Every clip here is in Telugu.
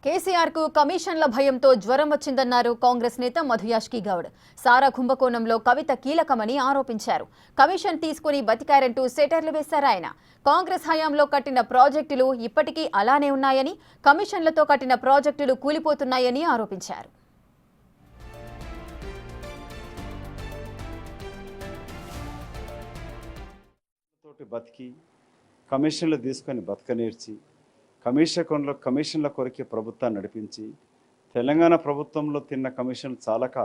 కేసీఆర్ కు కమిషన్ల భయంతో జ్వరం వచ్చిందన్నారు కాంగ్రెస్ నేత మధుయాష్కి గౌడ్. సారా కుంభకోణంలో కవిత కీలకమని ఆరోపించారు. కమిషన్ తీసుకుని బతికారంటూ సెటర్లు వేశారు ఆయన. కాంగ్రెస్ హయాంలో కట్టిన ప్రాజెక్టులు ఇప్పటికీ అలానే ఉన్నాయని, కమిషన్లతో కట్టిన ప్రాజెక్టులు కూలిపోతున్నాయని ఆరోపించారు. కమిషన్లు తీసుకొని బతకనేర్చి కమిషన్ల కొరకే ప్రభుత్వాన్ని నడిపించి తెలంగాణ ప్రభుత్వంలో తిన్న కమిషన్లు చాలక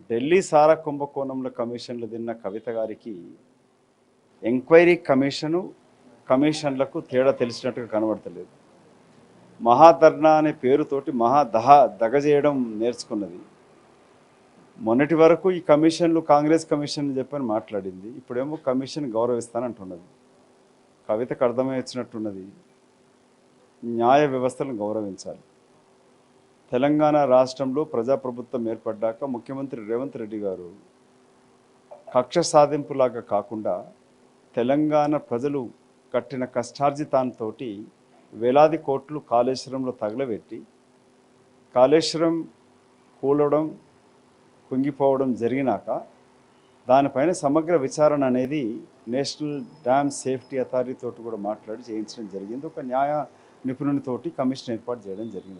ఢిల్లీ సారా కుంభకోణంలో కమిషన్లు తిన్న కవిత గారికి ఎంక్వైరీ కమిషన్లకు తేడా తెలిసినట్టుగా కనబడతలేదు. మహాధర్నా అనే పేరుతోటి దగ చేయడం నేర్చుకున్నది. మొన్నటి వరకు ఈ కమిషన్లు కాంగ్రెస్ కమిషన్ చెప్పని మాట్లాడింది. ఇప్పుడేమో కమిషన్ గౌరవిస్తానంటున్నది. కవితకు అర్థమై వచ్చినట్టున్నది, న్యాయ వ్యవస్థలను గౌరవించాలి. తెలంగాణ రాష్ట్రంలో ప్రజాప్రభుత్వం ఏర్పడ్డాక ముఖ్యమంత్రి రేవంత్ రెడ్డి గారు కక్ష సాధింపులాగా కాకుండా తెలంగాణ ప్రజలు కట్టిన కష్టార్జితాంతో వేలాది కోట్లు కాళేశ్వరంలో తగలబెట్టి కాళేశ్వరం కూలడం కుంగిపోవడం జరిగినాక దానిపైన సమగ్ర విచారణ అనేది నేషనల్ డ్యామ్ సేఫ్టీ అథారిటీ తోటి కూడా మాట్లాడి చేయించడం జరిగింది. ఒక న్యాయ నిపుణునితోటి కమిషన్ ఏర్పాటు చేయడం జరిగింది.